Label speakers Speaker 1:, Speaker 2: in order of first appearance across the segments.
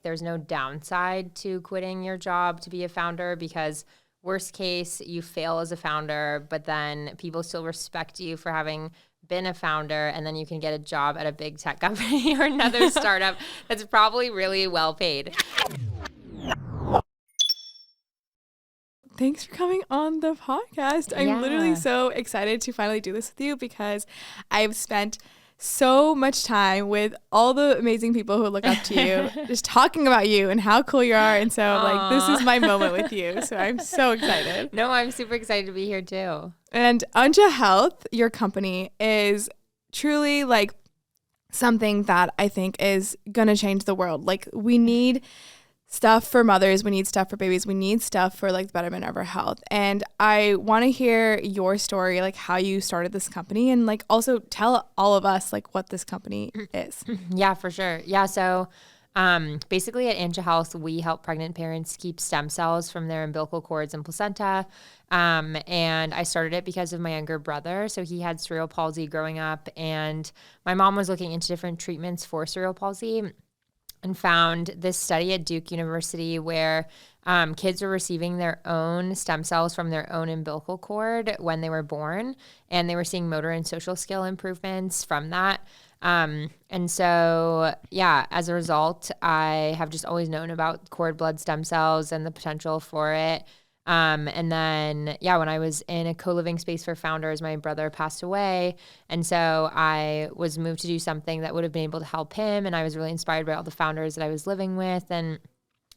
Speaker 1: there's no downside to quitting your job to be a founder, because worst case, you fail as a founder, but then people still respect you for having been a founder, and then you can get a job at a big tech company or another startup that's probably really well paid.
Speaker 2: Thanks for coming on the podcast. I'm literally so excited to finally do this with you, because I've spent so much time with all the amazing people who look up to you, just talking about you and how cool you are. And so like, this is my moment with you. So I'm so excited.
Speaker 1: No, I'm super excited to be here too.
Speaker 2: And Anja Health, your company, is truly like something that I think is going to change the world. Like, we need stuff for mothers, we need stuff for babies, we need stuff for like the betterment of our health. And I want to hear your story, like how you started this company, and like also tell all of us like what this company is.
Speaker 1: Yeah, for sure. Yeah, so basically at Anja Health, we help pregnant parents keep stem cells from their umbilical cords and placenta. And I started it because of my younger brother. So he had cerebral palsy growing up, and my mom was looking into different treatments for cerebral palsy, and found this study at Duke University where kids were receiving their own stem cells from their own umbilical cord when they were born, and they were seeing motor and social skill improvements from that. And so, yeah, as a result, I have just always known about cord blood stem cells and the potential for it. And then, yeah, when I was in a co-living space for founders, my brother passed away. And so I was moved to do something that would have been able to help him. And I was really inspired by all the founders that I was living with. And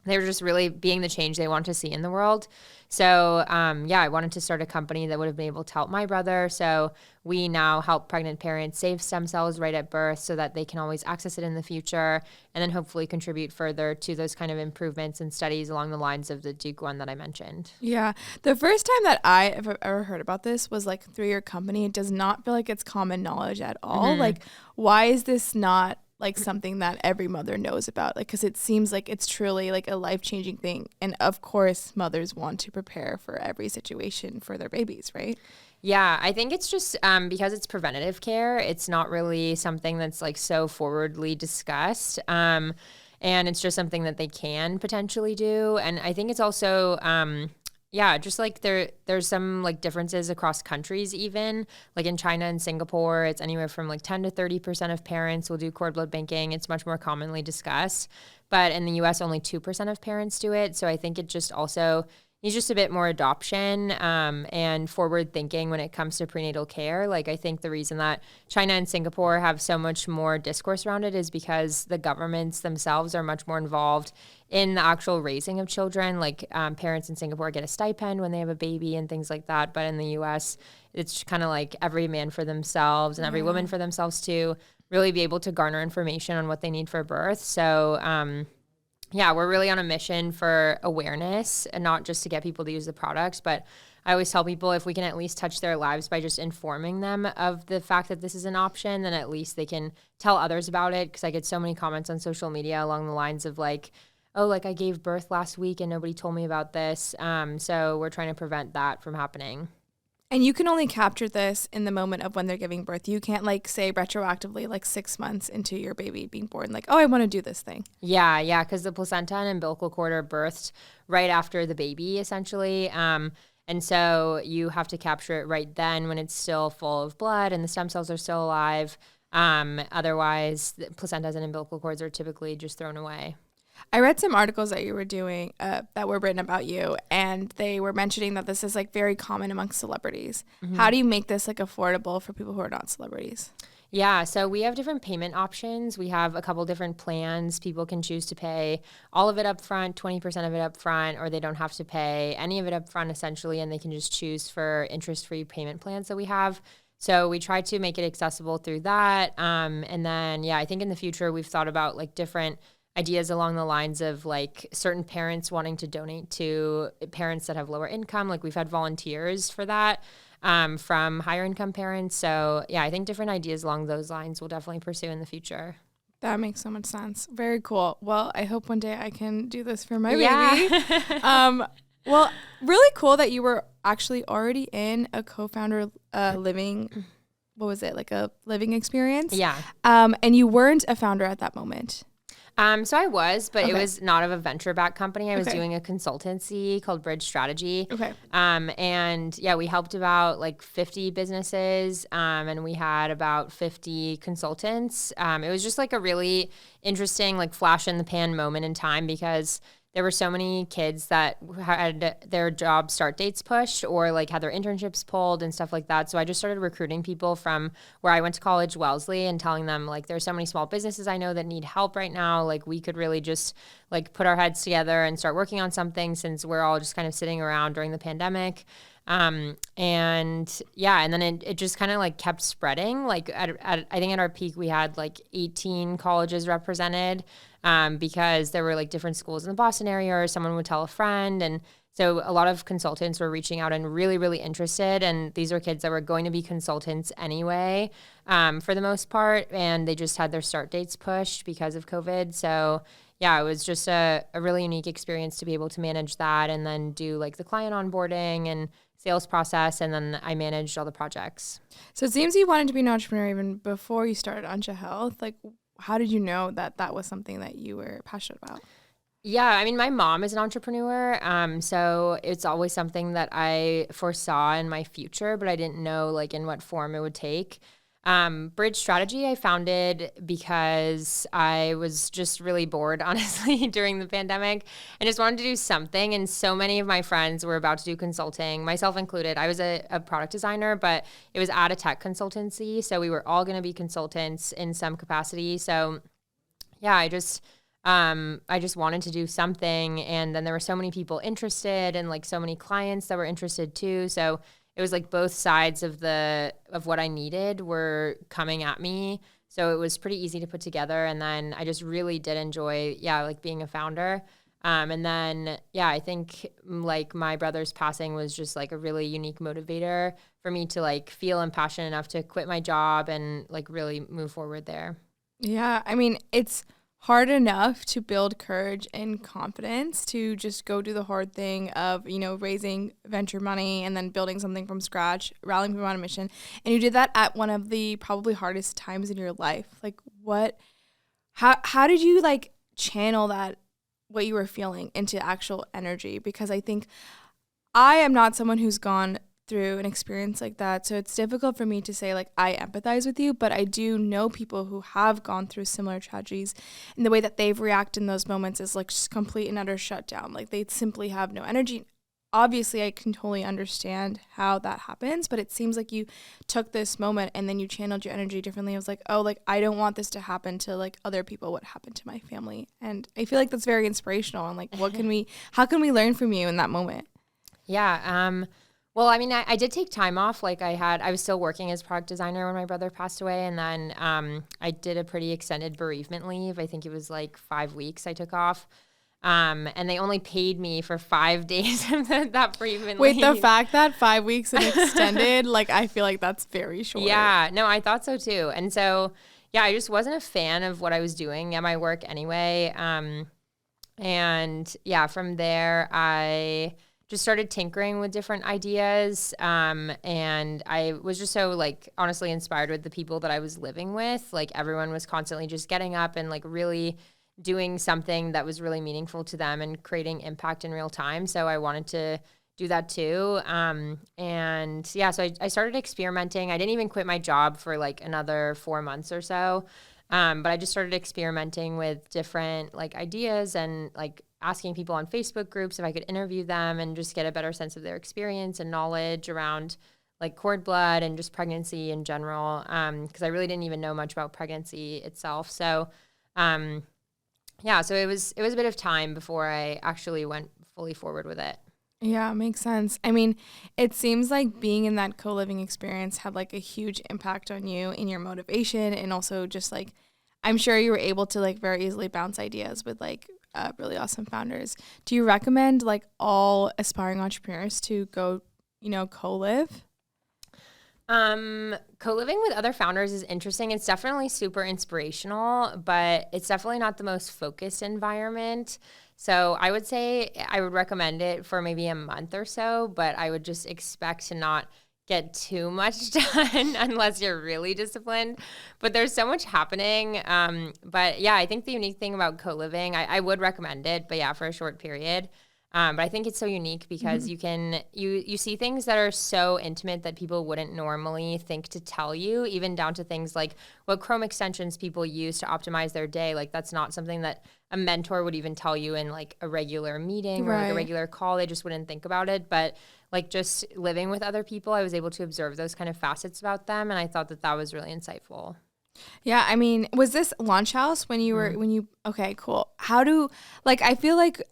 Speaker 1: they were just really being the change they want to see in the world. So, yeah, I wanted to start a company that would have been able to help my brother. So we now help pregnant parents save stem cells right at birth so that they can always access it in the future, and then hopefully contribute further to those kind of improvements and studies along the lines of the Duke one that I mentioned.
Speaker 2: Yeah. The first time that I have ever heard about this was like through your company. It does not feel like it's common knowledge at all. Mm-hmm. Like, why is this not like something that every mother knows about? Like, because it seems like it's truly like a life-changing thing. And of course, mothers want to prepare for every situation for their babies, right?
Speaker 1: Yeah, I think it's just because it's preventative care, it's not really something that's like so forwardly discussed. And it's just something that they can potentially do. And I think it's also yeah, just like there's some like differences across countries even. Like in China and Singapore, it's anywhere from like 10 to 30% of parents will do cord blood banking. It's much more commonly discussed. But in the US, only 2% of parents do it. So I think it just also needs just a bit more adoption and forward thinking when it comes to prenatal care. Like, I think the reason that China and Singapore have so much more discourse around it is because the governments themselves are much more involved in the actual raising of children. Like, parents in Singapore get a stipend when they have a baby and things like that. But in the US, it's kind of like every man for themselves and every woman for themselves to really be able to garner information on what they need for birth. So, yeah, we're really on a mission for awareness, and not just to get people to use the products, but I always tell people if we can at least touch their lives by just informing them of the fact that this is an option, then at least they can tell others about it. Because I get so many comments on social media along the lines of like, oh, like I gave birth last week and nobody told me about this. So we're trying to prevent that from happening.
Speaker 2: And you can only capture this in the moment of when they're giving birth. You can't like say retroactively like 6 months into your baby being born, like, oh, I want to do this thing.
Speaker 1: Yeah, because the placenta and umbilical cord are birthed right after the baby, essentially. And so you have to capture it right then when it's still full of blood and the stem cells are still alive. Otherwise, the placentas and umbilical cords are typically just thrown away.
Speaker 2: I read some articles that you were doing that were written about you, and they were mentioning that this is like very common amongst celebrities. Mm-hmm. How do you make this like affordable for people who are not celebrities?
Speaker 1: Yeah, so we have different payment options. We have a couple different plans. People can choose to pay all of it up front, 20% of it up front, or they don't have to pay any of it up front essentially, and they can just choose for interest-free payment plans that we have. So we try to make it accessible through that. And then, yeah, I think in the future we've thought about like different ideas along the lines of like certain parents wanting to donate to parents that have lower income. Like we've had volunteers for that from higher income parents. So yeah, I think different ideas along those lines we'll definitely pursue in the future.
Speaker 2: That makes so much sense. Very cool. Well, I hope one day I can do this for my baby. Well, really cool that you were actually already in a co-founder living, what was it, like a living experience?
Speaker 1: Yeah.
Speaker 2: And you weren't a founder at that moment.
Speaker 1: So I was, but it
Speaker 2: Okay.
Speaker 1: was not of a venture-backed company. I was
Speaker 2: Okay.
Speaker 1: doing a consultancy called Bridge Strategy.
Speaker 2: Okay.
Speaker 1: And yeah, we helped about like 50 businesses, and we had about 50 consultants. It was just like a really interesting, like flash in the pan moment in time because there were so many kids that had their job start dates pushed or like had their internships pulled and stuff like that. So I just started recruiting people from where I went to college, Wellesley, and telling them like there's so many small businesses I know that need help right now. Like we could really just like put our heads together and start working on something since we're all just kind of sitting around during the pandemic. And yeah, and then it just kind of like kept spreading. Like I think at our peak, we had like 18 colleges represented, because there were like different schools in the Boston area or someone would tell a friend. And so a lot of consultants were reaching out and really, really interested. And these are kids that were going to be consultants anyway, for the most part. And they just had their start dates pushed because of COVID. So yeah, it was just a really unique experience to be able to manage that and then do like the client onboarding and sales process. And then I managed all the projects.
Speaker 2: So it seems you wanted to be an entrepreneur even before you started Ansha Health. Like, how did you know that that was something that you were passionate about?
Speaker 1: Yeah, I mean, my mom is an entrepreneur, so it's always something that I foresaw in my future, but I didn't know like in what form it would take. Bridge Strategy I founded because I was just really bored, honestly, during the pandemic and just wanted to do something. And so many of my friends were about to do consulting, myself included. I was a product designer, but it was at a tech consultancy. So we were all going to be consultants in some capacity. So yeah, I just wanted to do something. And then there were so many people interested and like so many clients that were interested too. So it was like both sides of what I needed were coming at me. So it was pretty easy to put together. And then I just really did enjoy, yeah, like being a founder. And then, yeah, I think like my brother's passing was just like a really unique motivator for me to like feel impassioned enough to quit my job and like really move forward there.
Speaker 2: Yeah, I mean, it's hard enough to build courage and confidence to just go do the hard thing of, raising venture money and then building something from scratch, rallying people on a mission. And you did that at one of the probably hardest times in your life. Like how did you like channel that, what you were feeling into actual energy? Because I think I am not someone who's gone through an experience like that. So it's difficult for me to say like I empathize with you, but I do know people who have gone through similar tragedies, and the way that they've reacted in those moments is like just complete and utter shutdown. Like they simply have no energy. Obviously, I can totally understand how that happens, but it seems like you took this moment and then you channeled your energy differently. I was like, oh, like I don't want this to happen to like other people, what happened to my family. And I feel like that's very inspirational. And like, how can we learn from you in that moment?
Speaker 1: Yeah. Well, I mean, I did take time off. Like I was still working as product designer when my brother passed away. And then I did a pretty extended bereavement leave. I think it was like 5 weeks I took off. And they only paid me for 5 days of that bereavement leave.
Speaker 2: Wait, the fact that 5 weeks and extended, like I feel like that's very short.
Speaker 1: Yeah, no, I thought so too. And so, yeah, I just wasn't a fan of what I was doing at my work anyway. And yeah, from there, I just started tinkering with different ideas. And I was just so like honestly inspired with the people that I was living with. Like everyone was constantly just getting up and like really doing something that was really meaningful to them and creating impact in real time. So I wanted to do that too. And yeah, so I started experimenting. I didn't even quit my job for like another 4 months or so. But I just started experimenting with different like ideas and like asking people on Facebook groups if I could interview them and just get a better sense of their experience and knowledge around like cord blood and just pregnancy in general. Because I really didn't even know much about pregnancy itself. So yeah, so it was a bit of time before I actually went fully forward with it.
Speaker 2: Yeah, makes sense. I mean, it seems like being in that co-living experience had like a huge impact on you in your motivation, and also just like I'm sure you were able to like very easily bounce ideas with like really awesome founders. Do you recommend like all aspiring entrepreneurs to go, co-live?
Speaker 1: Co-living with other founders is interesting. It's definitely super inspirational, but it's definitely not the most focused environment. So I would say I would recommend it for maybe a month or so, but I would just expect to not get too much done unless you're really disciplined. But there's so much happening. But yeah, I think the unique thing about co-living, I would recommend it, but yeah, for a short period. But I think it's so unique because you see things that are so intimate that people wouldn't normally think to tell you, even down to things like what Chrome extensions people use to optimize their day. Like that's not something that a mentor would even tell you in like a regular meeting or like a regular call. They just wouldn't think about it. But like just living with other people, I was able to observe those kind of facets about them. And I thought that was really insightful.
Speaker 2: Yeah, I mean, was this Launch House when you were, okay, cool. I feel like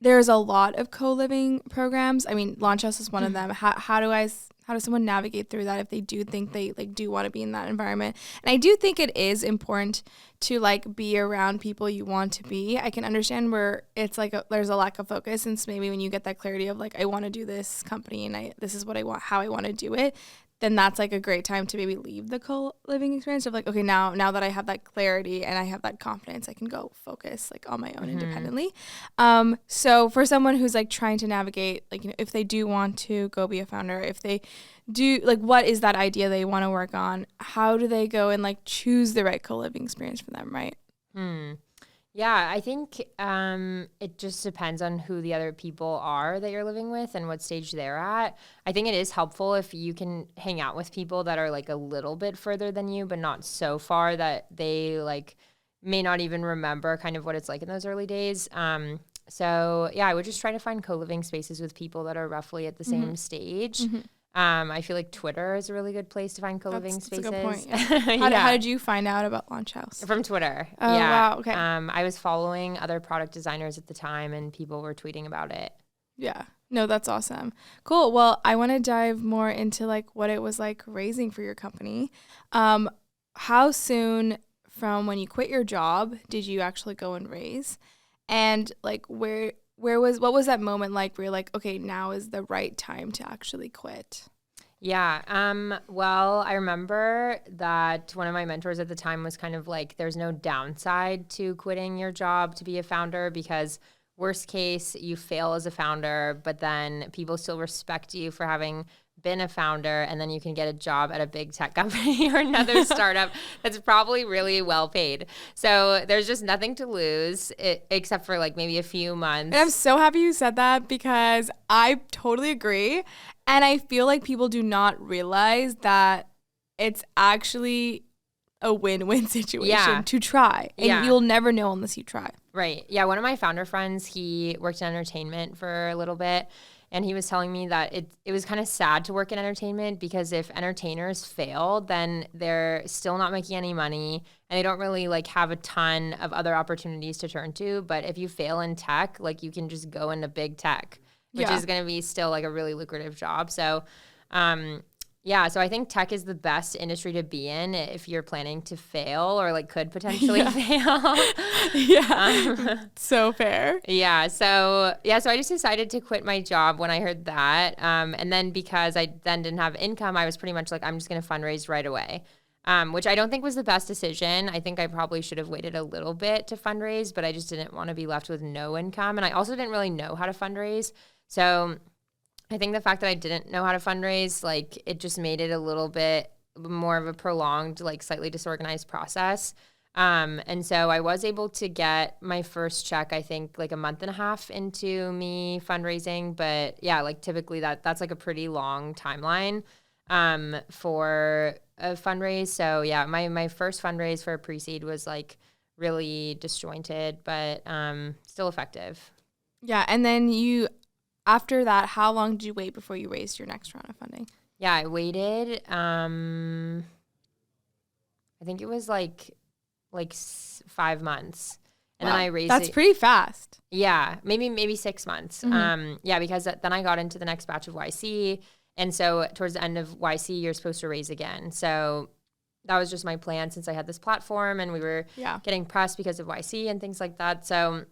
Speaker 2: there's a lot of co-living programs. I mean, Launch House is one of them. How does someone navigate through that if they do think they like do want to be in that environment? And I do think it is important to like be around people you want to be. I can understand where it's like there's a lack of focus, and so maybe when you get that clarity of like I want to do this company and this is what I want, how I want to do it, then that's like a great time to maybe leave the co-living experience of like, okay, now that I have that clarity and I have that confidence, I can go focus like on my own independently. So for someone who's like trying to navigate, like, if they do want to go be a founder, if they do, like, what is that idea they want to work on? How do they go and like choose the right co-living experience for them, right?
Speaker 1: Yeah, I think it just depends on who the other people are that you're living with and what stage they're at. I think it is helpful if you can hang out with people that are like a little bit further than you, but not so far that they like may not even remember kind of what it's like in those early days. So yeah, I would just try to find co-living spaces with people that are roughly at the same stage. I feel like Twitter is a really good place to find co-living spaces. That's a good point.
Speaker 2: Yeah. How did you find out about Launch House?
Speaker 1: From Twitter.
Speaker 2: Oh, wow. Okay.
Speaker 1: I was following other product designers at the time, and people were tweeting about it.
Speaker 2: Yeah. No, that's awesome. Cool. Well, I want to dive more into like what it was like raising for your company. How soon from when you quit your job did you actually go and raise? And like what was that moment like where you're like, okay, now is the right time to actually quit?
Speaker 1: Yeah. Well, I remember that one of my mentors at the time was kind of like, there's no downside to quitting your job to be a founder because worst case, you fail as a founder, but then people still respect you for having been a founder, and then you can get a job at a big tech company or another startup that's probably really well paid. So there's just nothing to lose except for like maybe a few months.
Speaker 2: And I'm so happy you said that because I totally agree. And I feel like people do not realize that it's actually a win-win situation to try. And you'll never know unless you try.
Speaker 1: Right. Yeah. One of my founder friends, he worked in entertainment for a little bit. And he was telling me that it was kind of sad to work in entertainment because if entertainers fail, then they're still not making any money and they don't really like have a ton of other opportunities to turn to. But if you fail in tech, like you can just go into big tech, which is going to be still like a really lucrative job. So, so I think tech is the best industry to be in if you're planning to fail or like could potentially fail.
Speaker 2: So fair.
Speaker 1: So I just decided to quit my job when I heard that. And then because I then didn't have income, I was pretty much like, I'm just going to fundraise right away, which I don't think was the best decision. I think I probably should have waited a little bit to fundraise, but I just didn't want to be left with no income. And I also didn't really know how to fundraise. So I think the fact that I didn't know how to fundraise, like it just made it a little bit more of a prolonged, like slightly disorganized process. And so I was able to get my first check, I think like a month and a half into me fundraising. But yeah, like typically that's like a pretty long timeline for a fundraise. So yeah, my first fundraise for a pre-seed was like really disjointed, but still effective.
Speaker 2: Yeah. And then after that, how long did you wait before you raised your next round of funding?
Speaker 1: Yeah, I waited. I think it was like 5 months, and then I raised.
Speaker 2: That's pretty fast.
Speaker 1: Yeah, maybe 6 months. Because then I got into the next batch of YC, and so towards the end of YC, you're supposed to raise again. So that was just my plan since I had this platform, and we were getting pressed because of YC and things like that. So,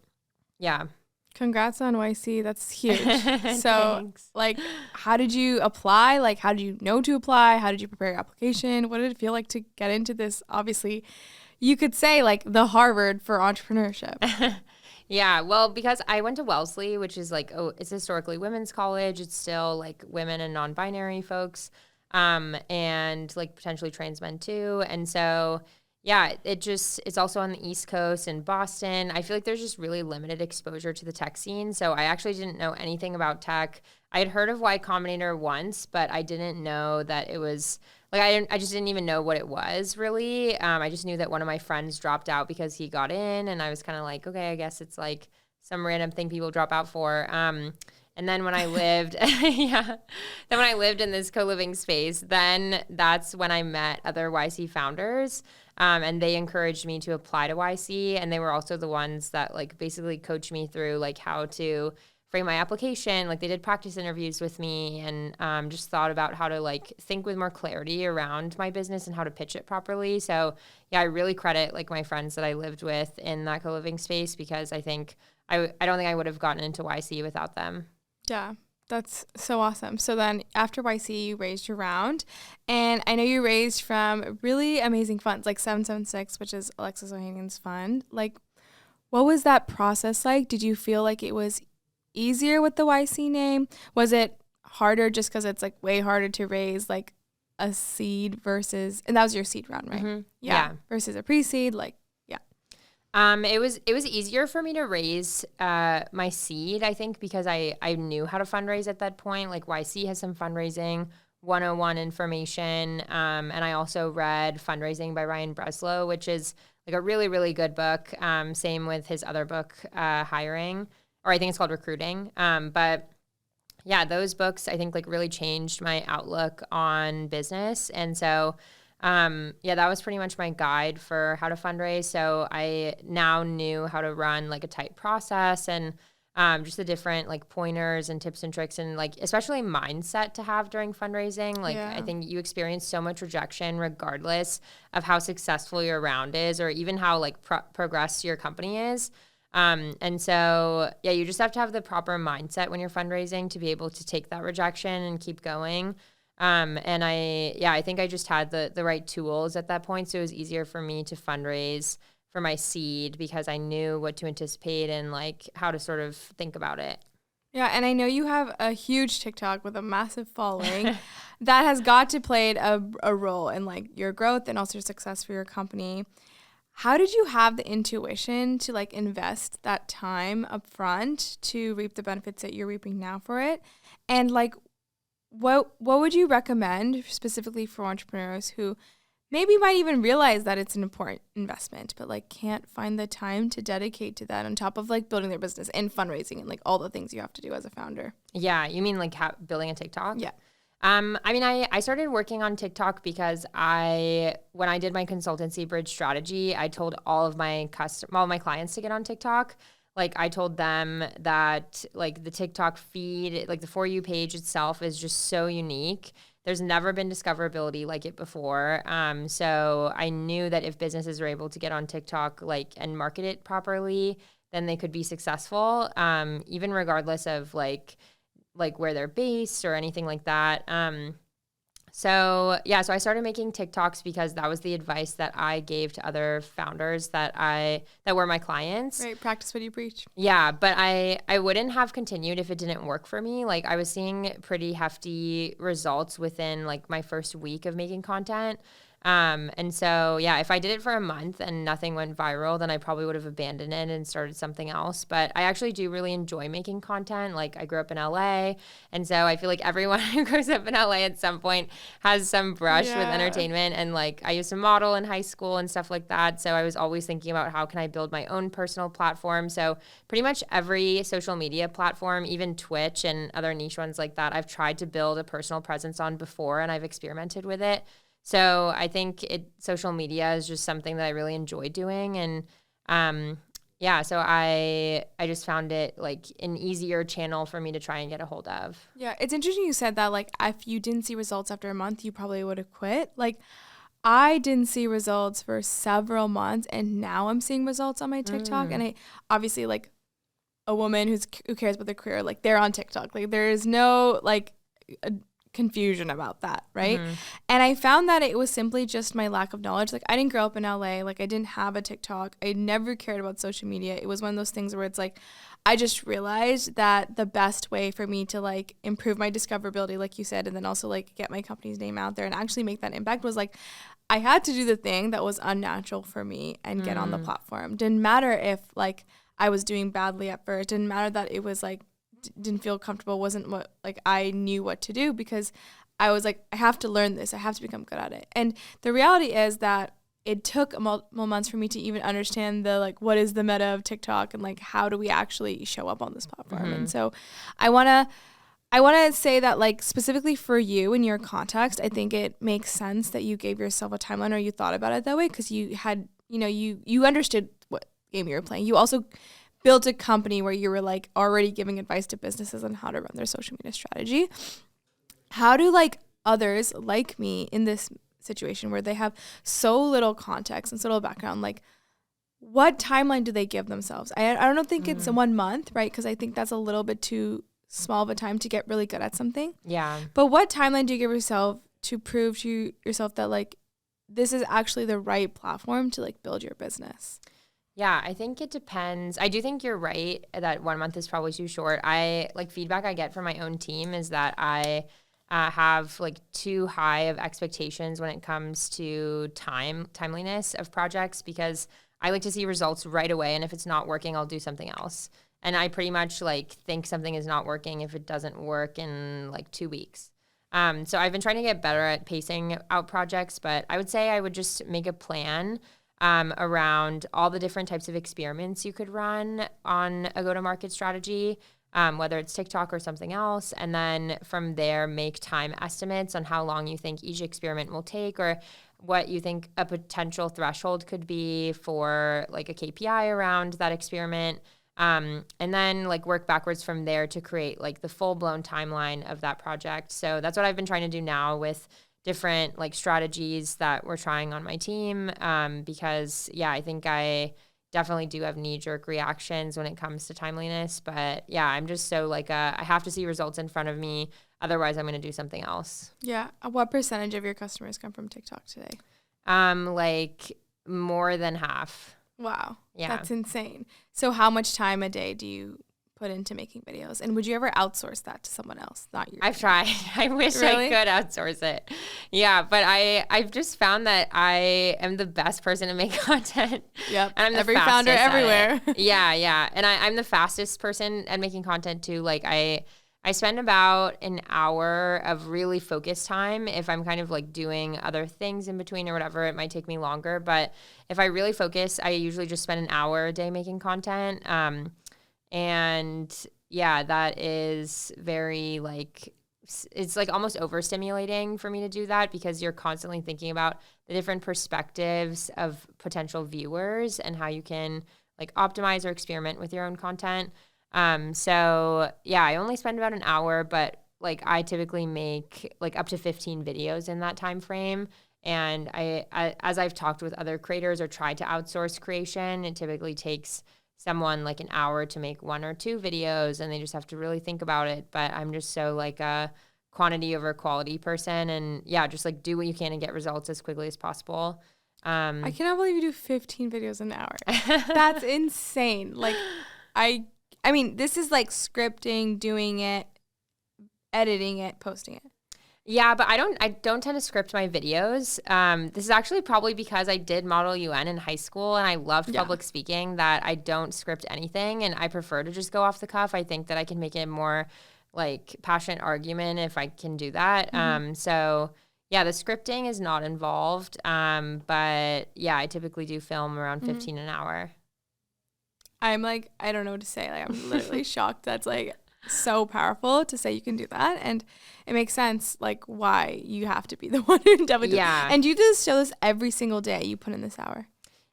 Speaker 1: yeah.
Speaker 2: Congrats on YC. That's huge. So, like, how did you apply? Like, how did you know to apply? How did you prepare your application? What did it feel like to get into this? Obviously, you could say, like, the Harvard for entrepreneurship.
Speaker 1: Yeah, well, because I went to Wellesley, which is like, it's historically women's college. It's still like women and non-binary folks, and like potentially trans men too. And so, yeah, it's also on the East Coast in Boston. I feel like there's just really limited exposure to the tech scene. So I actually didn't know anything about tech. I had heard of Y Combinator once, but I didn't know that it was like I just didn't even know what it was really. I just knew that one of my friends dropped out because he got in, and I was kind of like, okay, I guess it's like some random thing people drop out for. And then when I lived, yeah, then when I lived in this co-living space, then that's when I met other YC founders, and they encouraged me to apply to YC, and they were also the ones that like basically coached me through like how to frame my application. Like they did practice interviews with me, and just thought about how to like think with more clarity around my business and how to pitch it properly. So yeah, I really credit like my friends that I lived with in that co-living space, because I think I don't think I would have gotten into YC without them.
Speaker 2: Yeah, that's so awesome. So then after YC, you raised your round, and I know you raised from really amazing funds like 776, which is Alexis Ohanian's fund. Like, what was that process like? Did you feel like it was easier with the YC name? Was it harder just because it's like way harder to raise like a seed versus, and that was your seed round, right?
Speaker 1: Mm-hmm. Yeah.
Speaker 2: Versus a pre-seed, like.
Speaker 1: It was easier for me to raise my seed, I think, because I knew how to fundraise at that point. Like YC has some fundraising 101 information, and I also read Fundraising by Ryan Breslow, which is like a really, really good book. Same with his other book, Hiring, or I think it's called Recruiting. But yeah, those books I think like really changed my outlook on business, and so. Yeah, that was pretty much my guide for how to fundraise. So I now knew how to run like a tight process, and just the different like pointers and tips and tricks, and like especially mindset to have during fundraising. Like I think you experience so much rejection regardless of how successful your round is, or even how like progress your company is. And so, yeah, you just have to have the proper mindset when you're fundraising to be able to take that rejection and keep going. And I think I just had the right tools at that point. So it was easier for me to fundraise for my seed because I knew what to anticipate and like how to sort of think about it.
Speaker 2: Yeah, and I know you have a huge TikTok with a massive following that has got to play a role in like your growth and also your success for your company. How did you have the intuition to like invest that time up front to reap the benefits that you're reaping now for it? And like, what would you recommend specifically for entrepreneurs who maybe might even realize that it's an important investment, but like can't find the time to dedicate to that on top of like building their business and fundraising and like all the things you have to do as a founder?
Speaker 1: Yeah, you mean like building a TikTok?
Speaker 2: Yeah.
Speaker 1: I mean, I started working on TikTok because when I did my consultancy Bridge Strategy, I told all of my clients to get on TikTok. Like I told them that like the TikTok feed, like the For You page itself is just so unique. There's never been discoverability like it before. So I knew that if businesses are able to get on TikTok like and market it properly, then they could be successful, even regardless of like where they're based or anything like that. So I started making TikToks because that was the advice that I gave to other founders that were my clients.
Speaker 2: Right, practice what you preach.
Speaker 1: Yeah, but I wouldn't have continued if it didn't work for me. Like I was seeing pretty hefty results within like my first week of making content. And so, yeah, if I did it for a month and nothing went viral, then I probably would have abandoned it and started something else. But I actually do really enjoy making content. Like I grew up in LA. And so I feel like everyone who grows up in LA at some point has some brush with entertainment. And like I used to model in high school and stuff like that. So I was always thinking about how can I build my own personal platform. So pretty much every social media platform, even Twitch and other niche ones like that, I've tried to build a personal presence on before, and I've experimented with it. So I think social media is just something that I really enjoy doing. And so I just found it like an easier channel for me to try and get a hold of.
Speaker 2: Yeah, it's interesting you said that. Like if you didn't see results after a month, you probably would have quit. Like I didn't see results for several months, and now I'm seeing results on my TikTok. And I obviously like a woman who cares about their career, like they're on TikTok. Like there is no like confusion about that, right? And I found that it was simply just my lack of knowledge. Like, I didn't grow up in LA. Like, I didn't have a TikTok. I never cared about social media. It was one of those things where it's like, I just realized that the best way for me to like improve my discoverability, like you said, and then also like get my company's name out there and actually make that impact was like, I had to do the thing that was unnatural for me and get on the platform. Didn't matter if like I was doing badly at first. Didn't matter that it was like, didn't feel comfortable, wasn't what like I knew what to do, because I was like, I have to learn this. I have to become good at it. And the reality is that it took multiple months for me to even understand the like, what is the meta of TikTok and like, how do we actually show up on this platform? And so I want to say that like specifically for you in your context, I think it makes sense that you gave yourself a timeline or you thought about it that way, because you had, you know, you understood what game you were playing. You also built a company where you were like already giving advice to businesses on how to run their social media strategy. How do like others like me in this situation where they have so little context and so little background, like what timeline do they give themselves? I don't think it's 1 month, right? Because I think that's a little bit too small of a time to get really good at something.
Speaker 1: Yeah.
Speaker 2: But what timeline do you give yourself to prove to yourself that like this is actually the right platform to like build your business?
Speaker 1: Yeah, I think it depends. I do think you're right that 1 month is probably too short. I like feedback I get from my own team is that I have like too high of expectations when it comes to timeliness of projects, because I like to see results right away. And if it's not working, I'll do something else. And I pretty much like think something is not working if it doesn't work in like 2 weeks. So I've been trying to get better at pacing out projects, but I would say I would just make a plan around all the different types of experiments you could run on a go-to-market strategy, whether it's TikTok or something else. And then from there, make time estimates on how long you think each experiment will take, or what you think a potential threshold could be for like a KPI around that experiment. And then like work backwards from there to create like the full-blown timeline of that project. So that's what I've been trying to do now with different like strategies that we're trying on my team, because yeah, I think I definitely do have knee-jerk reactions when it comes to timeliness. But yeah, I'm just so like I have to see results in front of me, otherwise I'm going to do something else.
Speaker 2: Yeah. What percentage of your customers come from TikTok today?
Speaker 1: Like more than half.
Speaker 2: Wow.
Speaker 1: Yeah.
Speaker 2: That's insane. So how much time a day do you put into making videos? And would you ever outsource that to someone else, not you?
Speaker 1: I've tried. I wish I could outsource it. Yeah, but I've just found that I am the best person to make content.
Speaker 2: Yep.
Speaker 1: And I'm the
Speaker 2: every founder everywhere.
Speaker 1: Yeah. And I'm the fastest person at making content too. Like I spend about an hour of really focused time. If I'm kind of like doing other things in between or whatever, it might take me longer. But if I really focus, I usually just spend an hour a day making content. And yeah, that is very like, it's like almost overstimulating for me to do that, because you're constantly thinking about the different perspectives of potential viewers and how you can like optimize or experiment with your own content. So yeah, I only spend about an hour, but like I typically make like up to 15 videos in that time frame. And I as I've talked with other creators or tried to outsource creation, it typically takes someone like an hour to make 1 or 2 videos, and they just have to really think about it. But I'm just so like a quantity over quality person, and yeah, just like do what you can and get results as quickly as possible.
Speaker 2: I cannot believe you do 15 videos an hour. That's insane. Like I mean, this is like scripting, doing it, editing it, posting it.
Speaker 1: Yeah, but I don't tend to script my videos. This is actually probably because I did Model UN in high school and I loved public speaking, that I don't script anything, and I prefer to just go off the cuff. I think that I can make it more like passionate argument if I can do that. So yeah, the scripting is not involved. But yeah, I typically do film around 15 an hour.
Speaker 2: I'm like, I don't know what to say. Like, I'm literally shocked. That's like so powerful to say you can do that. And it makes sense, like, why you have to be the one who definitely does.
Speaker 1: Yeah.
Speaker 2: And you just show this every single day. You put in this hour.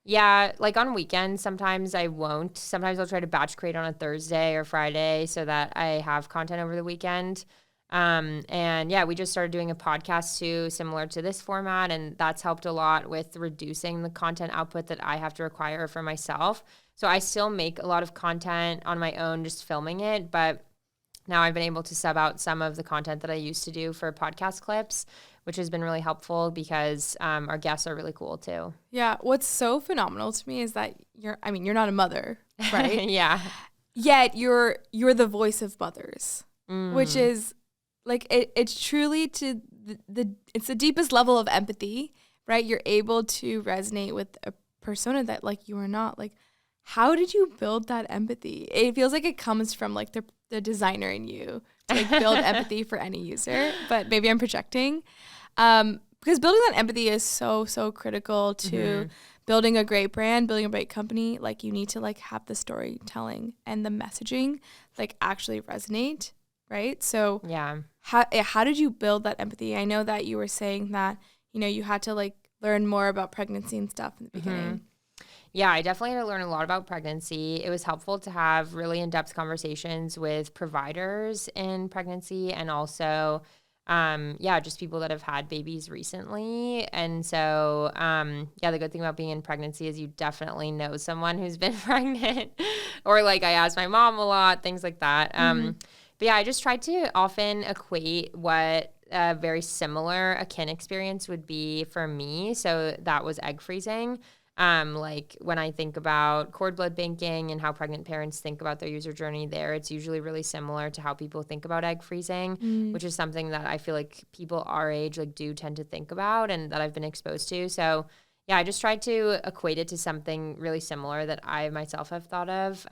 Speaker 1: Yeah, like on weekends, sometimes I won't. Sometimes I'll try to batch create on a Thursday or Friday so that I have content over the weekend. And yeah, we just started doing a podcast too, similar to this format. And that's helped a lot with reducing the content output that I have to require for myself. So I still make a lot of content on my own, just filming it, but now I've been able to sub out some of the content that I used to do for podcast clips, which has been really helpful because our guests are really cool too.
Speaker 2: Yeah. What's so phenomenal to me is that you're not a mother, right?
Speaker 1: Yeah.
Speaker 2: Yet you're the voice of mothers, which is like, it's truly to it's the deepest level of empathy, right? You're able to resonate with a persona that like you are not. Like, how did you build that empathy? It feels like it comes from like the designer in you to like build empathy for any user, but maybe I'm projecting. Because building that empathy is so, so critical to building a great brand, building a great company. Like, you need to like have the storytelling and the messaging like actually resonate, right? So
Speaker 1: Yeah.
Speaker 2: How did you build that empathy? I know that you were saying that, you had to like learn more about pregnancy and stuff in the beginning.
Speaker 1: Yeah, I definitely had to learn a lot about pregnancy. It was helpful to have really in-depth conversations with providers in pregnancy and also, just people that have had babies recently. And so, the good thing about being in pregnancy is you definitely know someone who's been pregnant or like I asked my mom a lot, things like that. But yeah, I just tried to often equate what a very similar akin experience would be for me. So that was egg freezing. Like when I think about cord blood banking and how pregnant parents think about their user journey there, it's usually really similar to how people think about egg freezing, which is something that I feel like people our age like do tend to think about and that I've been exposed to. So yeah, I just tried to equate it to something really similar that I myself have thought of.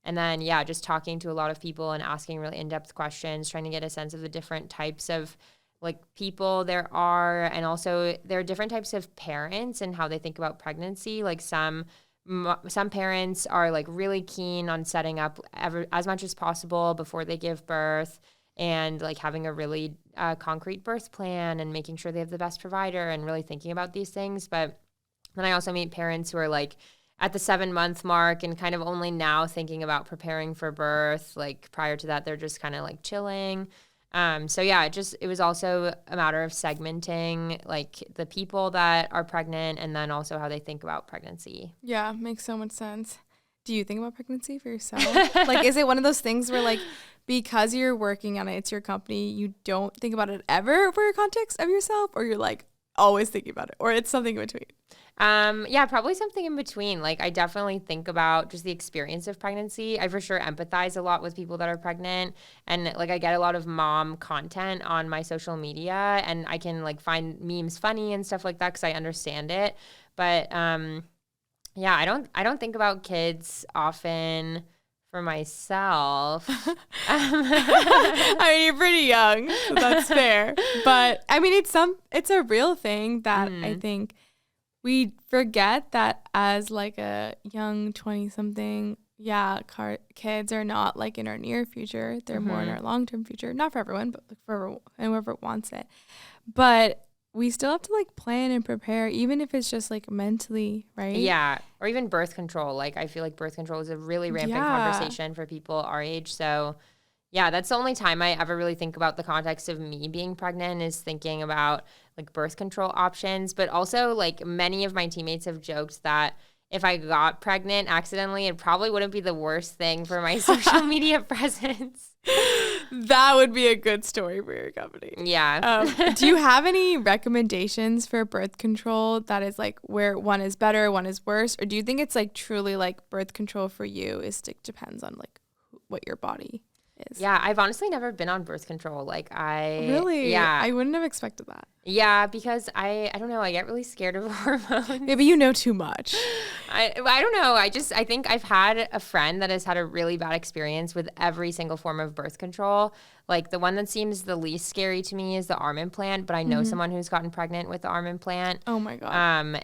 Speaker 1: And then, just talking to a lot of people and asking really in-depth questions, trying to get a sense of the different types of like people there are, and also there are different types of parents and how they think about pregnancy. Like some parents are like really keen on setting up as much as possible before they give birth and like having a really concrete birth plan and making sure they have the best provider and really thinking about these things. But then I also meet parents who are like at the 7-month mark and kind of only now thinking about preparing for birth. Like prior to that, they're just kind of like chilling. It was also a matter of segmenting like the people that are pregnant and then also how they think about pregnancy.
Speaker 2: Yeah, makes so much sense. Do you think about pregnancy for yourself? Like, is it one of those things where like, because you're working on it, it's your company, you don't think about it ever for your context of yourself, or you're like always thinking about it, or it's something in between?
Speaker 1: Probably something in between. Like I definitely think about just the experience of pregnancy. I for sure empathize a lot with people that are pregnant, and like I get a lot of mom content on my social media, and I can like find memes funny and stuff like that because I understand it. But I don't think about kids often for myself.
Speaker 2: I mean, you're pretty young, so that's fair. But I mean, it's a real thing that I think we forget that as like a young 20-something, kids are not like in our near future. They're more in our long-term future. Not for everyone, but like for whoever wants it. But we still have to like plan and prepare, even if it's just like mentally, right?
Speaker 1: Yeah. Or even birth control. Like I feel like birth control is a really rampant conversation for people our age. So yeah, that's the only time I ever really think about the context of me being pregnant is thinking about like birth control options. But also like many of my teammates have joked that if I got pregnant accidentally, it probably wouldn't be the worst thing for my social media presence.
Speaker 2: That would be a good story for your company.
Speaker 1: Yeah.
Speaker 2: Do you have any recommendations for birth control that is like where one is better, one is worse? Or do you think it's like truly like birth control for you depends on like what your body is?
Speaker 1: Yeah, I've honestly never been on birth control.
Speaker 2: Really?
Speaker 1: Yeah.
Speaker 2: I wouldn't have expected that.
Speaker 1: Yeah, because I don't know, I get really scared of hormones.
Speaker 2: Maybe you know too much.
Speaker 1: I don't know. I think I've had a friend that has had a really bad experience with every single form of birth control. Like the one that seems the least scary to me is the arm implant, but I know someone who's gotten pregnant with the arm implant.
Speaker 2: Oh my God.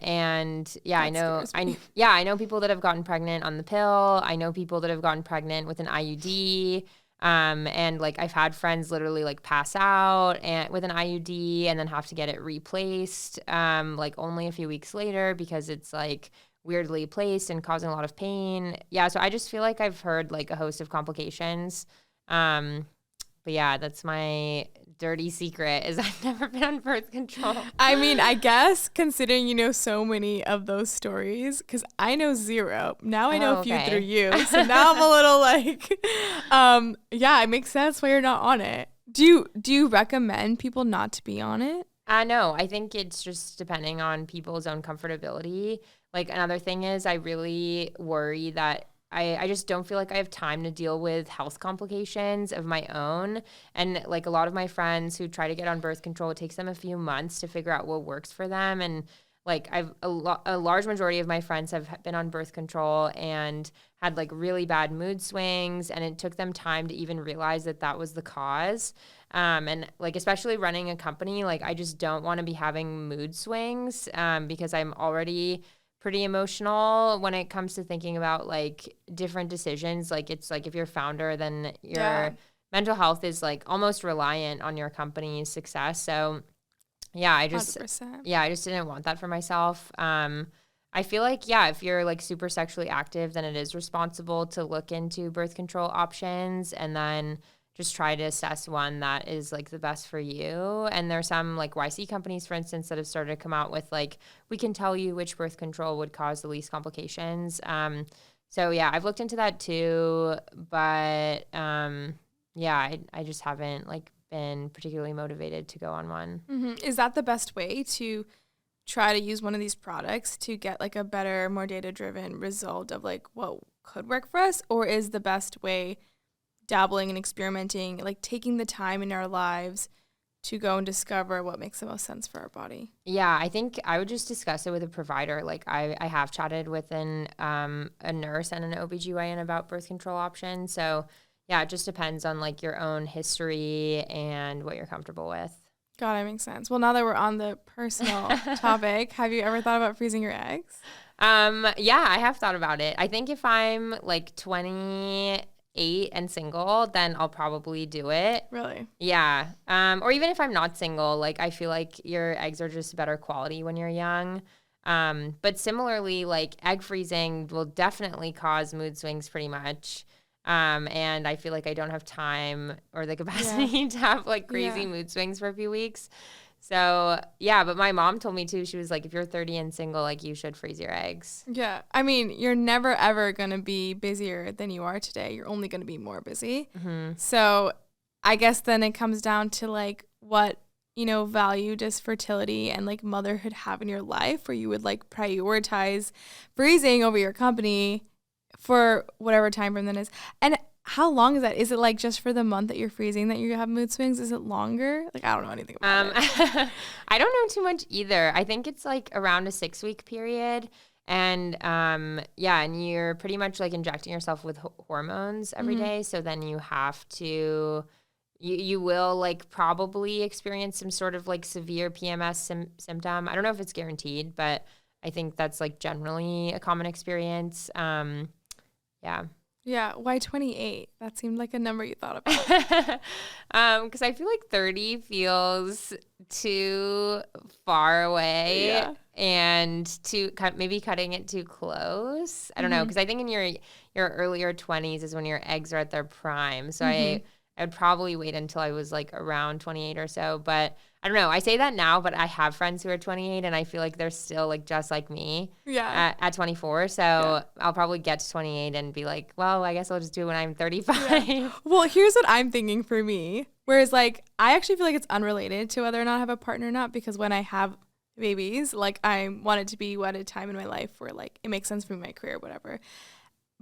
Speaker 1: And yeah, I know people that have gotten pregnant on the pill. I know people that have gotten pregnant with an IUD. And like I've had friends literally like pass out and with an IUD and then have to get it replaced like only a few weeks later because it's like weirdly placed and causing a lot of pain. Yeah, so I just feel like I've heard like a host of complications. But yeah, that's my dirty secret is I've never been on birth control.
Speaker 2: I mean, I guess considering you know so many of those stories, because I know zero. Now I know a few through you. So now I'm a little like, yeah, it makes sense why you're not on it. Do you recommend people not to be on it?
Speaker 1: No, I think it's just depending on people's own comfortability. Like another thing is I really worry that I just don't feel like I have time to deal with health complications of my own. And like a lot of my friends who try to get on birth control, it takes them a few months to figure out what works for them. And like a large majority of my friends have been on birth control and had like really bad mood swings, and it took them time to even realize that that was the cause. And like especially running a company, like I just don't want to be having mood swings because I'm already pretty emotional when it comes to thinking about like different decisions. Like it's like if you're a founder, then your mental health is like almost reliant on your company's success. So I just
Speaker 2: 100%.
Speaker 1: I just didn't want that for myself. I feel like if you're like super sexually active, then it is responsible to look into birth control options and then just try to assess one that is like the best for you. And there's some like YC companies, for instance, that have started to come out with like, we can tell you which birth control would cause the least complications. So I've looked into that too, but I just haven't like been particularly motivated to go on one.
Speaker 2: Mm-hmm. Is that the best way to try to use one of these products to get like a better, more data-driven result of like what could work for us? Or is the best way dabbling and experimenting, like taking the time in our lives to go and discover what makes the most sense for our body?
Speaker 1: Yeah, I think I would just discuss it with a provider. Like I have chatted with a nurse and an OBGYN about birth control options. So it just depends on like your own history and what you're comfortable with.
Speaker 2: God, that makes sense. Well, now that we're on the personal topic, have you ever thought about freezing your eggs?
Speaker 1: I have thought about it. I think if I'm like 28 and single, then I'll probably do it.
Speaker 2: Really?
Speaker 1: Yeah. Or even if I'm not single, like I feel like your eggs are just better quality when you're young. But similarly, like egg freezing will definitely cause mood swings pretty much. And I feel like I don't have time or the capacity to have like crazy mood swings for a few weeks. So, but my mom told me too, she was like, if you're 30 and single, like you should freeze your eggs.
Speaker 2: Yeah. I mean, you're never, ever going to be busier than you are today. You're only going to be more busy.
Speaker 1: Mm-hmm.
Speaker 2: So I guess then it comes down to like what, value does fertility and like motherhood have in your life, where you would like prioritize freezing over your company for whatever time frame that is. And how long is that? Is it like just for the month that you're freezing that you have mood swings? Is it longer? Like, I don't know anything about it.
Speaker 1: I don't know too much either. I think it's like around a 6-week period. And and you're pretty much like injecting yourself with hormones every day. So then you have to, you will like probably experience some sort of like severe PMS symptom. I don't know if it's guaranteed, but I think that's like generally a common experience.
Speaker 2: Yeah, why 28? That seemed like a number you thought about.
Speaker 1: Because I feel like 30 feels too far away and too maybe cutting it too close. I don't know, because I think in your earlier 20s is when your eggs are at their prime. So I would probably wait until I was like around 28 or so. But I don't know. I say that now, but I have friends who are 28 and I feel like they're still like just like me at 24. So I'll probably get to 28 and be like, well, I guess I'll just do it when I'm 35.
Speaker 2: Yeah. Well, here's what I'm thinking for me. Whereas like, I actually feel like it's unrelated to whether or not I have a partner or not, because when I have babies, like I want it to be at a time in my life where like it makes sense for my career, whatever.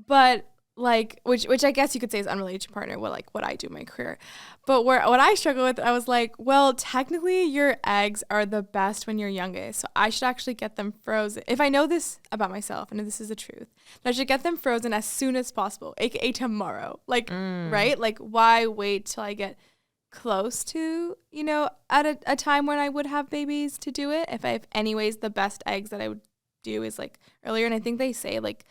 Speaker 2: But like, which I guess you could say is unrelated to partner, what I do in my career. But what I struggle with, I was like, well, technically your eggs are the best when you're youngest. So I should actually get them frozen. If I know this about myself, I know this is the truth, I should get them frozen as soon as possible, aka tomorrow. Like, right? Like, why wait till I get close to, at a time when I would have babies to do it? If I have anyways, the best eggs that I would do is like earlier. And I think they say like,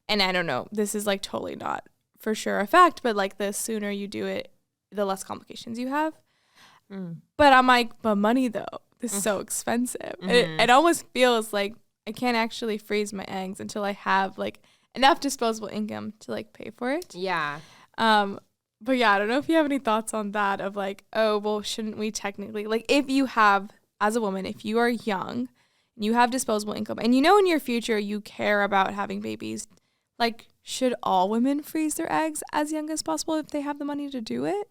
Speaker 2: and I don't know, this is like totally not for sure a fact, but like the sooner you do it, the less complications you have. But I'm like, but money though, this is so expensive. It almost feels like I can't actually freeze my eggs until I have like enough disposable income to like pay for it.
Speaker 1: Yeah.
Speaker 2: But yeah, I don't know if you have any thoughts on that of like, oh, well, shouldn't we technically, like if you have, as a woman, if you are young and you have disposable income and you know in your future you care about having babies, like should all women freeze their eggs as young as possible if they have the money to do it?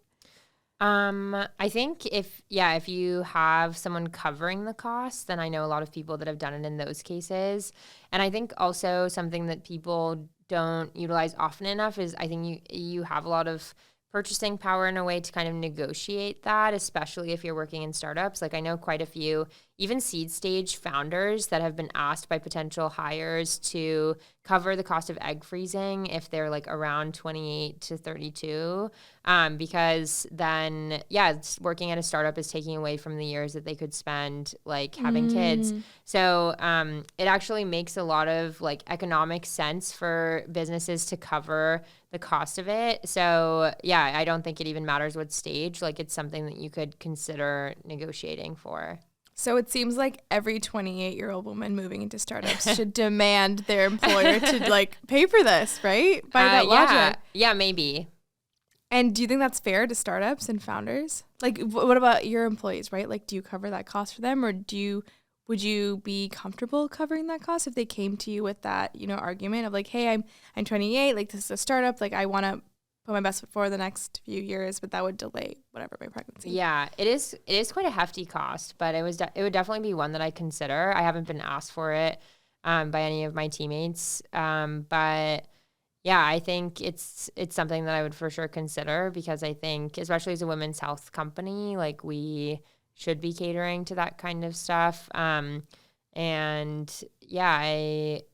Speaker 1: I think if you have someone covering the cost, then I know a lot of people that have done it in those cases. And I think also something that people don't utilize often enough is I think you have a lot of purchasing power in a way to kind of negotiate that, especially if you're working in startups. Like I know quite a few, even seed stage founders that have been asked by potential hires to cover the cost of egg freezing if they're like around 28 to 32. Because then, working at a startup is taking away from the years that they could spend like having kids. So it actually makes a lot of like economic sense for businesses to cover the cost of it. So yeah, I don't think it even matters what stage. Like it's something that you could consider negotiating for.
Speaker 2: So it seems like every 28-year-old woman moving into startups should demand their employer to like pay for this, right? By that logic.
Speaker 1: Yeah, maybe.
Speaker 2: And do you think that's fair to startups and founders? Like, what about your employees, right? Like, do you cover that cost for them, or would you be comfortable covering that cost if they came to you with that, argument of like, hey, I'm 28, like this is a startup, like I want to put my best foot forward the next few years, but that would delay whatever my pregnancy.
Speaker 1: Yeah, it is quite a hefty cost, but it would definitely be one that I consider. I haven't been asked for it by any of my teammates, but yeah, I think it's something that I would for sure consider because I think, especially as a women's health company, like we should be catering to that kind of stuff. And yeah,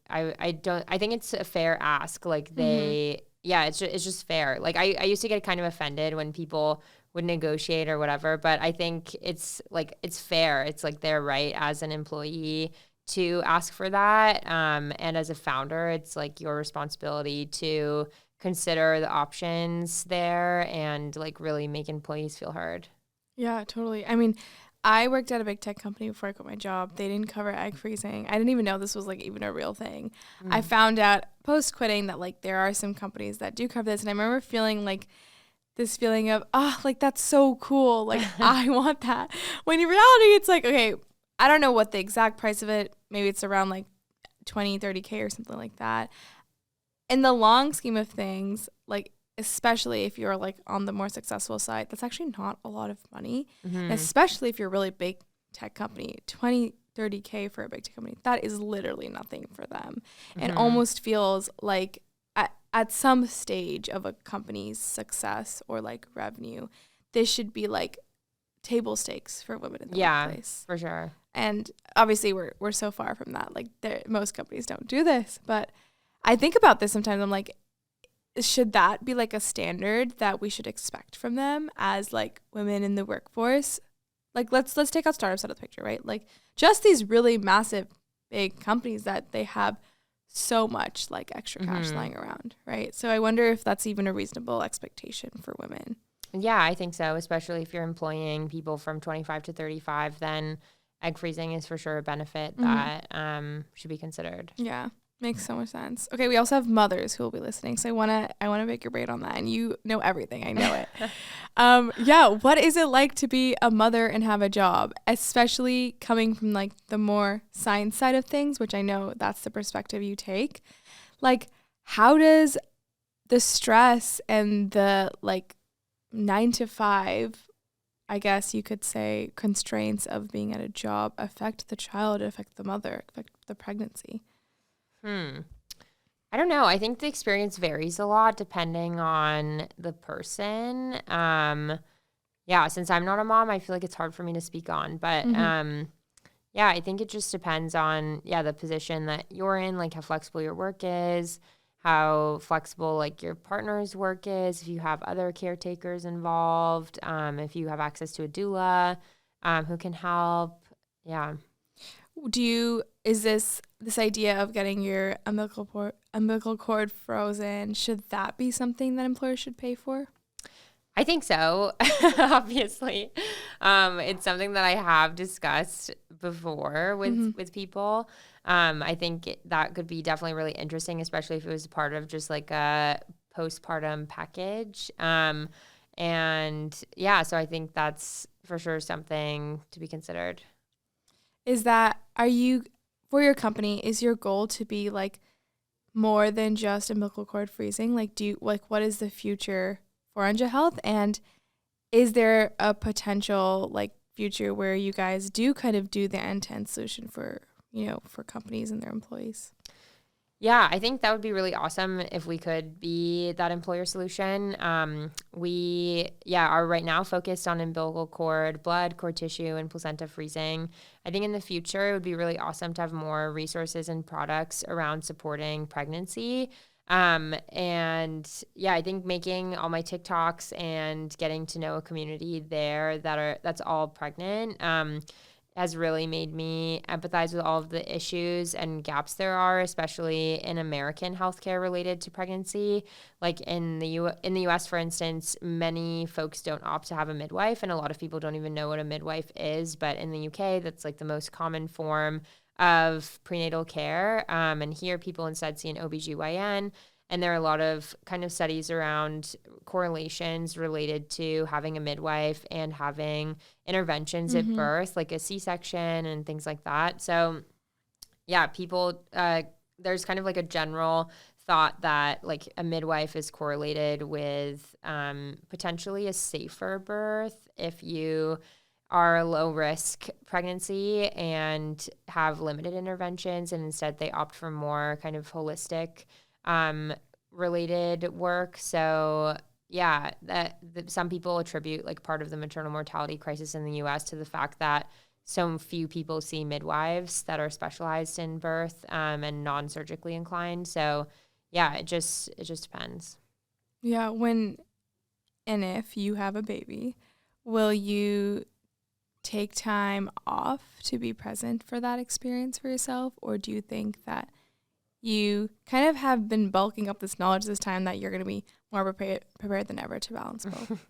Speaker 1: I think it's a fair ask. Like it's just fair. Like I used to get kind of offended when people would negotiate or whatever, but I think it's fair. It's like their right as an employee to ask for that. And as a founder, it's like your responsibility to consider the options there and like really make employees feel heard.
Speaker 2: Yeah, totally. I mean, I worked at a big tech company before I quit my job. They didn't cover egg freezing. I didn't even know this was like even a real thing. I found out post quitting that like there are some companies that do cover this. And I remember feeling like this feeling of, like that's so cool. Like I want that. When in reality, it's like, okay, I don't know what the exact price of it. Maybe it's around like 20, 30K or something like that. In the long scheme of things, like especially if you're like on the more successful side, that's actually not a lot of money, especially if you're a really big tech company. 20, 30K for a big tech company, that is literally nothing for them. It almost feels like at some stage of a company's success or like revenue, this should be like table stakes for women in the workplace.
Speaker 1: For sure.
Speaker 2: And obviously we're so far from that. Like most companies don't do this, but I think about this sometimes. I'm like, should that be like a standard that we should expect from them as like women in the workforce? Like let's take out startups out of the picture, right? Like just these really massive big companies that they have so much like extra cash lying around, right? So I wonder if that's even a reasonable expectation for women.
Speaker 1: Yeah, I think so, especially if you're employing people from 25 to 35, then egg freezing is for sure a benefit that should be considered.
Speaker 2: Yeah. Makes so much sense. Okay, we also have mothers who will be listening, so I wanna make your brain on that, and you know everything. I know it. What is it like to be a mother and have a job, especially coming from like the more science side of things, which I know that's the perspective you take. Like, how does the stress and the like 9 to 5, I guess you could say, constraints of being at a job affect the child, affect the mother, affect the pregnancy?
Speaker 1: I don't know. I think the experience varies a lot depending on the person. Since I'm not a mom, I feel like it's hard for me to speak on. But I think it just depends on the position that you're in, like how flexible your work is, how flexible like your partner's work is, if you have other caretakers involved, if you have access to a doula who can help. Yeah.
Speaker 2: Is this idea of getting your umbilical cord frozen, should that be something that employers should pay for?
Speaker 1: I think so. Obviously. It's something that I have discussed before with people. I think that could be definitely really interesting, especially if it was part of just like a postpartum package. And yeah, so I think that's for sure something to be considered.
Speaker 2: For your company, is your goal to be like more than just umbilical cord freezing? Like, what is the future for Anja Health? And is there a potential like future where you guys do kind of do the end-to-end solution for companies and their employees?
Speaker 1: Yeah, I think that would be really awesome if we could be that employer solution. We are right now focused on umbilical cord, blood, cord tissue, and placenta freezing. I think in the future, it would be really awesome to have more resources and products around supporting pregnancy. And yeah, I think making all my TikToks and getting to know a community there that's all pregnant, has really made me empathize with all of the issues and gaps there are, especially in American healthcare related to pregnancy. Like in the US, for instance, many folks don't opt to have a midwife, and a lot of people don't even know what a midwife is. But in the UK, that's like the most common form of prenatal care. And here people instead see an OBGYN. And there are a lot of kind of studies around correlations related to having a midwife and having interventions at birth, like a C-section and things like that. So yeah, people, there's kind of like a general thought that like a midwife is correlated with potentially a safer birth if you are a low risk pregnancy and have limited interventions, and instead they opt for more kind of holistic related work. So yeah, that some people attribute like part of the maternal mortality crisis in the US to the fact that so few people see midwives that are specialized in birth and non-surgically inclined. So yeah, it just depends.
Speaker 2: Yeah, when and if you have a baby, will you take time off to be present for that experience for yourself? Or do you think that you kind of have been bulking up this knowledge this time that you're going to be more prepared than ever to balance both?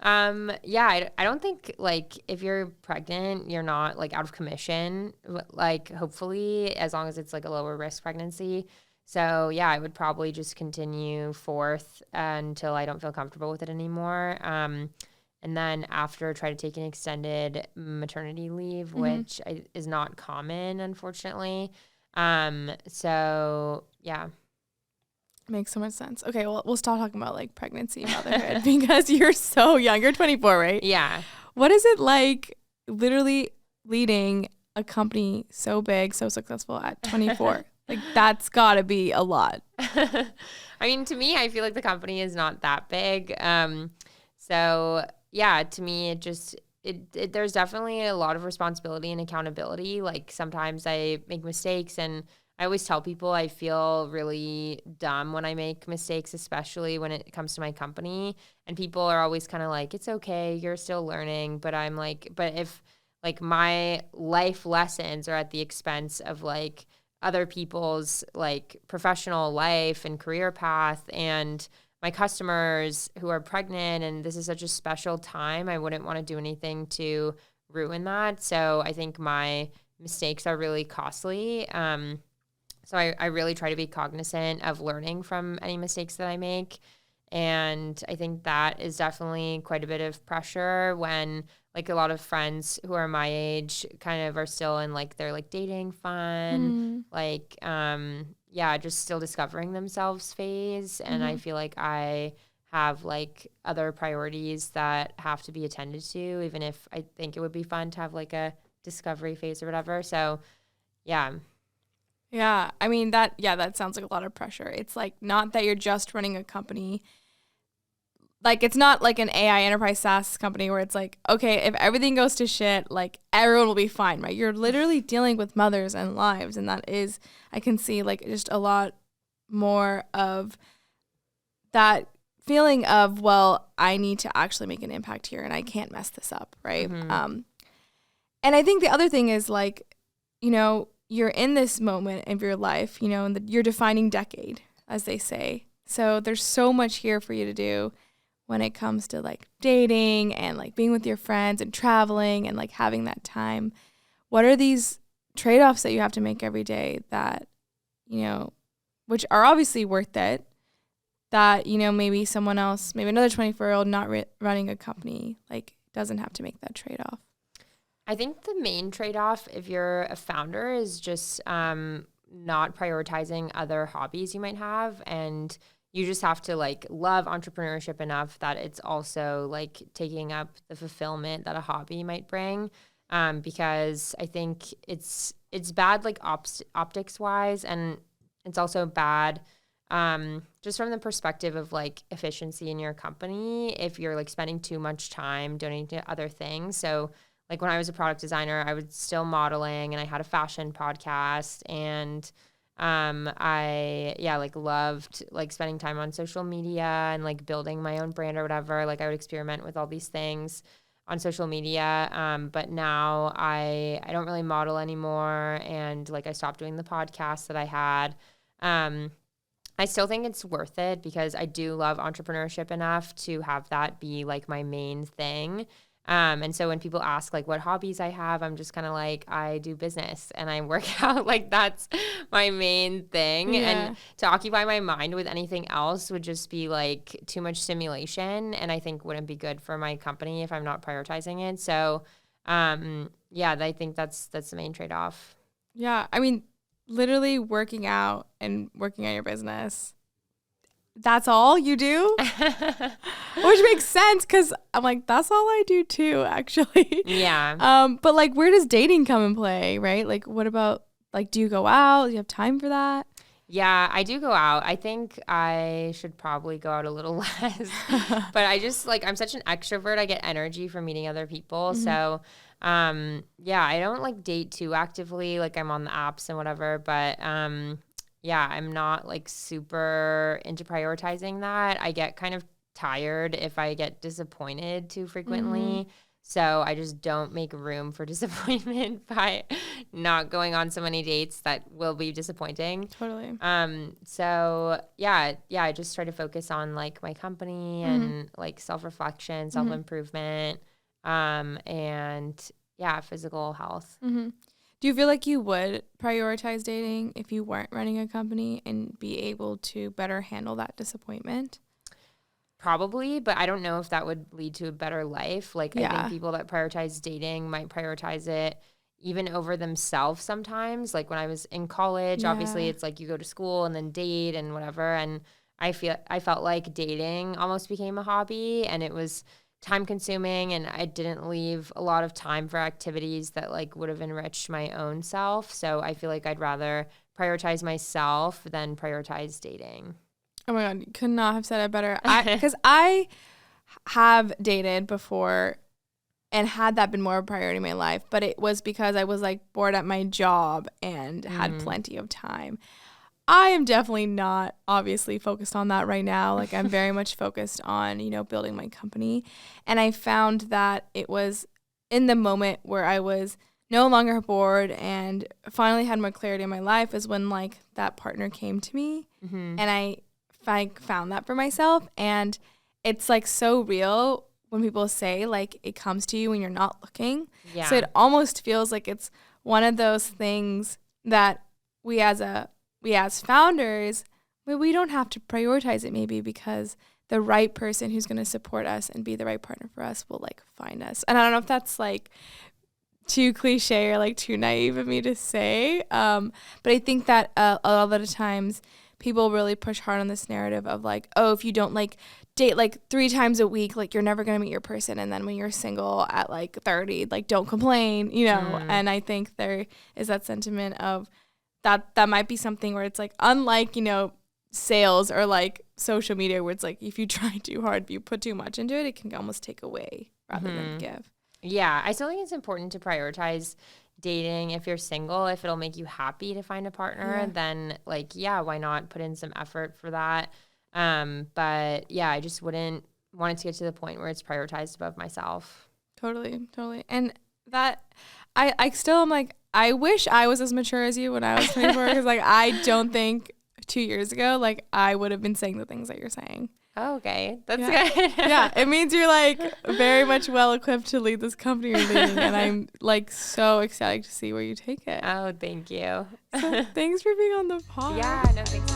Speaker 1: I don't think like if you're pregnant, you're not like out of commission, like hopefully as long as it's like a lower risk pregnancy. So yeah, I would probably just continue forth until I don't feel comfortable with it anymore. And then after try to take an extended maternity leave, which is not common, unfortunately. So yeah.
Speaker 2: Makes so much sense. Okay, well, we'll stop talking about like pregnancy and motherhood because you're so young. You're 24, right?
Speaker 1: Yeah.
Speaker 2: What is it like literally leading a company so big, so successful at 24? Like that's gotta be a lot.
Speaker 1: I mean, to me, I feel like the company is not that big. So yeah, to me, there's definitely a lot of responsibility and accountability. Like sometimes I make mistakes, and I always tell people I feel really dumb when I make mistakes, especially when it comes to my company. And people are always kind of like, it's okay, you're still learning. But I'm like, but if like my life lessons are at the expense of like other people's like professional life and career path and my customers who are pregnant, and this is such a special time, I wouldn't want to do anything to ruin that. So I think my mistakes are really costly. So I really try to be cognizant of learning from any mistakes that I make. And I think that is definitely quite a bit of pressure when like a lot of friends who are my age kind of are still in like their like dating fun, like, just still discovering themselves phase. And I feel like I have like other priorities that have to be attended to, even if I think it would be fun to have like a discovery phase or whatever. So yeah.
Speaker 2: Yeah, I mean that sounds like a lot of pressure. It's like not that you're just running a company. Like it's not like an AI enterprise SaaS company where it's like, okay, if everything goes to shit, like everyone will be fine, right? You're literally dealing with mothers and lives, and that is, I can see like just a lot more of that feeling of, well, I need to actually make an impact here and I can't mess this up, right? And I think the other thing is like, you're in this moment of your life, and your defining decade, as they say. So there's so much here for you to do when it comes to like dating and like being with your friends and traveling and like having that time. What are these trade-offs that you have to make every day that, which are obviously worth it, that, you know, maybe someone else, maybe another 24-year-old not running a company, like, doesn't have to make that trade-off?
Speaker 1: I think the main trade-off if you're a founder is just not prioritizing other hobbies you might have, and you just have to like love entrepreneurship enough that it's also like taking up the fulfillment that a hobby might bring. Because I think it's bad like optics wise, and it's also bad just from the perspective of like efficiency in your company if you're like spending too much time donating to other things. So like when I was a product designer, I was still modeling and I had a fashion podcast, and I like loved like spending time on social media and like building my own brand or whatever. Like I would experiment with all these things on social media. But now I don't really model anymore, and like I stopped doing the podcast that I had. I still think it's worth it because I do love entrepreneurship enough to have that be like my main thing. And so when people ask like what hobbies I have, I'm just kind of like, I do business and I work out. Like that's my main thing.
Speaker 2: Yeah.
Speaker 1: And to occupy my mind with anything else would just be like too much stimulation, and I think wouldn't be good for my company if I'm not prioritizing it. So I think that's the main trade-off.
Speaker 2: Yeah, I mean, literally working out and working on your business, that's all you do? Which makes sense because I'm like, that's all I do too, actually.
Speaker 1: Yeah.
Speaker 2: But like, where does dating come in play, right? Like, what about, like, do you go out? Do you have time for that?
Speaker 1: Yeah, I do go out. I think I should probably go out a little less. But I just like, I'm such an extrovert. I get energy from meeting other people.
Speaker 2: Mm-hmm.
Speaker 1: So, I don't like date too actively. Like I'm on the apps and whatever, but I'm not like super into prioritizing that. I get kind of tired if I get disappointed too frequently.
Speaker 2: Mm-hmm.
Speaker 1: So I just don't make room for disappointment by not going on so many dates that will be disappointing.
Speaker 2: Totally.
Speaker 1: I just try to focus on like my company and like self-reflection, self-improvement, physical health.
Speaker 2: Mm-hmm. Do you feel like you would prioritize dating if you weren't running a company and be able to better handle that disappointment?
Speaker 1: Probably, but I don't know if that would lead to a better life. Like I think people that prioritize dating might prioritize it even over themselves sometimes. Like when I was in college, obviously it's like you go to school and then date and whatever. And I felt like dating almost became a hobby, and it was time consuming, and I didn't leave a lot of time for activities that like would have enriched my own self. So I feel like I'd rather prioritize myself than prioritize dating.
Speaker 2: Oh my God, you could not have said it better. Because I have dated before and had that been more of a priority in my life, but it was because I was like bored at my job and had plenty of time. I am definitely not obviously focused on that right now. Like I'm very much focused on, you know, building my company. And I found that it was in the moment where I was no longer bored and finally had more clarity in my life is when like that partner came to me. And I found that for myself. And it's like so real when people say like it comes to you when you're not looking. Yeah. So it almost feels like it's one of those things that we as founders, we don't have to prioritize it maybe because the right person who's going to support us and be the right partner for us will like find us. And I don't know if that's like too cliche or like too naive of me to say. But I think that a lot of the times people really push hard on this narrative of like, oh, if you don't like date like 3 times a week, like you're never going to meet your person. And then when you're single at like 30, like don't complain, you know? And I think there is that sentiment of that might be something where it's like, unlike, you know, sales or like social media where it's like, if you try too hard, if you put too much into it, it can almost take away rather than give.
Speaker 1: Yeah, I still think it's important to prioritize dating if you're single. If it'll make you happy to find a partner, then like, why not put in some effort for that? But yeah, I just wouldn't want it to get to the point where it's prioritized above myself.
Speaker 2: Totally. And that I still am like, I wish I was as mature as you when I was 24 because like I don't think 2 years ago like I would have been saying the things that you're saying.
Speaker 1: Oh, okay. That's good.
Speaker 2: Yeah, it means you're like very much well equipped to lead this company you're leading, and I'm like so excited to see where you take it.
Speaker 1: Oh, thank you.
Speaker 2: So thanks for being on the pod.
Speaker 1: Yeah, no, thanks.